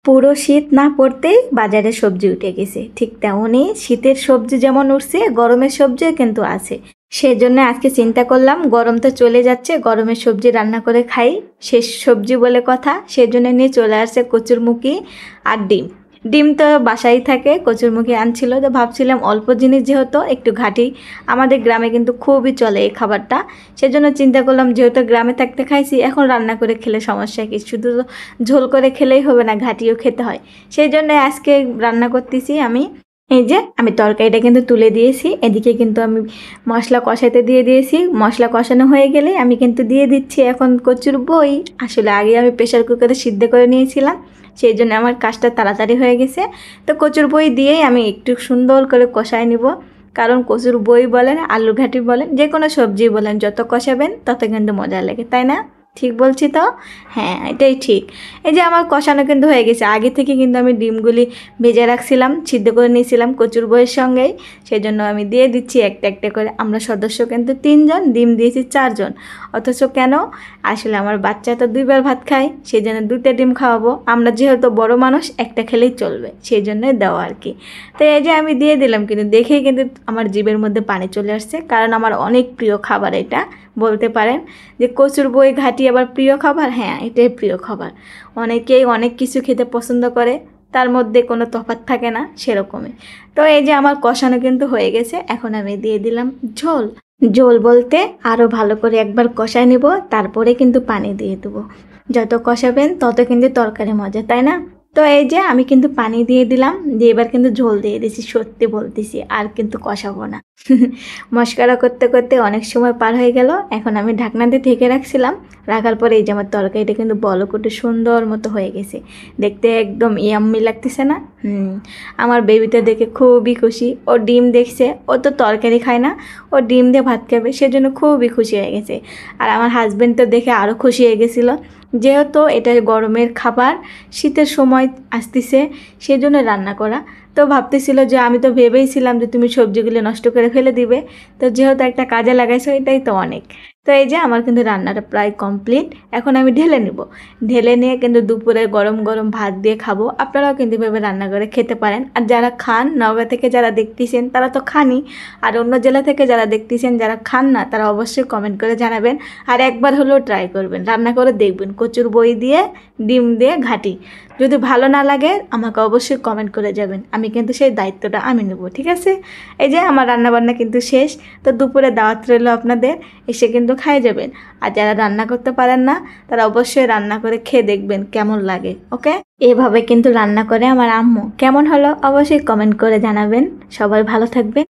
পুরো শীত না পড়তেই বাজারে সবজি উঠে গেছে, ঠিক তেমনই শীতের সবজি যেমন উঠছে গরমের সবজিও কিন্তু আছে। সেজন্য আজকে চিন্তা করলাম গরম তো চলে যাচ্ছে, গরমের সবজি রান্না করে খাই, শেষ সবজি বলে কথা। সেজন্য নিয়ে চলে আসছে কচুরমুখী আর ডিম। ডিম তো বাসায় থাকে, কচুরমুখী আনছিল, তো ভাবছিলাম অল্প জিনিস যেহেতু একটু ঘাটি, আমাদের গ্রামে কিন্তু খুবই চলে এই খাবারটা। সেজন্য চিন্তা করলাম যেহেতু গ্রামে থাকতে খাইছি, এখন রান্না করে খেলে সমস্যা কি, শুধু ঝোল করে খেলেই হবে না, ঘাটিও খেতে হয়। সেই জন্য আজকে রান্না করতেছি আমি। এই যে আমি তরকারিটা কিন্তু তুলে দিয়েছি, এদিকে কিন্তু আমি মশলা কষাতে দিয়ে দিয়েছি। মশলা কষানো হয়ে গেলে আমি কিন্তু দিয়ে দিচ্ছি এখন কচুর বই। আসলে আগে আমি প্রেশার কুকারে সিদ্ধ করে নিয়েছিলাম, সেই জন্য আমার কাজটা তাড়াতাড়ি হয়ে গেছে। তো কচুর বই দিয়েই আমি একটু সুন্দর করে কষায় নিব, কারণ কচুর বই বলেন, আলু ঘাটি বলেন, যে কোনো সবজি বলেন, যত কষাবেন তত কিন্তু মজা লাগে, তাই না? ঠিক বলছি তো? হ্যাঁ, এটাই ঠিক। এই যে আমার কষানো কিন্তু হয়ে গেছে, আগে থেকে কিন্তু আমি ডিমগুলি ভেজে রাখছিলাম, সিদ্ধ করে নিয়েছিলাম কচুর বইয়ের সঙ্গেই। সেই জন্য আমি দিয়ে দিচ্ছি একটা একটা করে। আমরা সদস্য কিন্তু 3 জন, ডিম দিয়েছি 4 জন। অথচ কেন? আসলে আমার বাচ্চা তো 2বার ভাত খায়, সেই জন্য 2টা ডিম খাওয়াবো। আমরা যেহেতু বড় মানুষ, একটা খেলেই চলবে, সেই জন্যই দেওয়া আর কি। তো এই যে আমি দিয়ে দিলাম, কিন্তু দেখেই কিন্তু আমার জিভের মধ্যে পানি চলে আসছে, কারণ আমার অনেক প্রিয় খাবার এটা। বলতে পারেন যে কচুর বই ঘাটি আবার প্রিয় খাবার, হ্যাঁ এটাই প্রিয় খাবার। অনেকেই অনেক কিছু খেতে পছন্দ করে, তার মধ্যে কোনো তফাৎ থাকে না, সেরকমই। তো এই যে আমার কষানো কিন্তু হয়ে গেছে, এখন আমি দিয়ে দিলাম ঝোল। ঝোল বলতে আরও ভালো করে একবার কষায় নিব, তারপরে কিন্তু পানি দিয়ে দেবো। যত কষাবেন তত কিন্তু তরকারি মজা, তাই না? তো এই যে আমি কিন্তু পানি দিয়ে দিলাম, দিয়ে এবার কিন্তু ঝোল দিয়ে দিছি, সত্যি বলতেছি আর কিন্তু কষাবো না। মশকরা করতে করতে অনেক সময় পার হয়ে গেল। এখন আমি ঢাকনা দিয়ে ঢেকে রাখছিলাম, রাখার পরে এই যে আমার তরকারিটা কিন্তু বলকটে সুন্দর মতো হয়ে গেছে, দেখতে একদম ইয়াম্মি লাগতেছে না? আমার বেবিটা দেখে খুবই খুশি। ও ডিম দেখছে, ও তো তরকারি খায় না, ও ডিম দিয়ে ভাত খাবে, সেজন্য খুবই খুশি হয়ে গেছে। আর আমার হাজব্যান্ড তো দেখে আরও খুশি হয়ে গেছিলো, যেহেতু এটা গরমের খাবার, শীতের সময় আসতেছে, সেজন্য রান্না করা। তো ভাবতেছিল যে আমি তো ভেবেইছিলাম যে তুমি সবজিগুলো নষ্ট করে ফেলে দিবে, তো যেহেতু একটা কাজে লাগাইছো এটাই তো অনেক। তো এই যে আমার কিন্তু রান্নাটা প্রায় কমপ্লিট, এখন আমি ঢেলে নিব। ঢেলে নিয়ে কিন্তু দুপুরে গরম গরম ভাত দিয়ে খাবো। আপনারাও কিন্তু এভাবে রান্না করে খেতে পারেন। আর যারা খান, নওগাঁ থেকে যারা দেখতেছেন তারা তো খানই, আর অন্য জেলা থেকে যারা দেখতেছেন যারা খান না, তারা অবশ্যই কমেন্ট করে জানাবেন। আর একবার হলেও ট্রাই করবেন, রান্না করে দেখবেন কচুর বই দিয়ে ডিম দিয়ে ঘাটি। যদি ভালো না লাগে আমাকে অবশ্যই কমেন্ট করে যাবেন, আমি কিন্তু সেই দায়িত্বটা আমি নেব, ঠিক আছে? এই যে আমার রান্নাবান্না কিন্তু শেষ। তো দুপুরে দাওয়াত রইল আপনাদের, এসে কিন্তু খাই যাবেন। আর যারা রান্না করতে পারেন না, তারা অবশ্যই রান্না করে খেয়ে দেখবেন কেমন লাগে, ওকে? এভাবে কিন্তু রান্না করে আমার আম্মু, কেমন হলো অবশ্যই কমেন্ট করে জানাবেন। সবাই ভালো থাকবেন।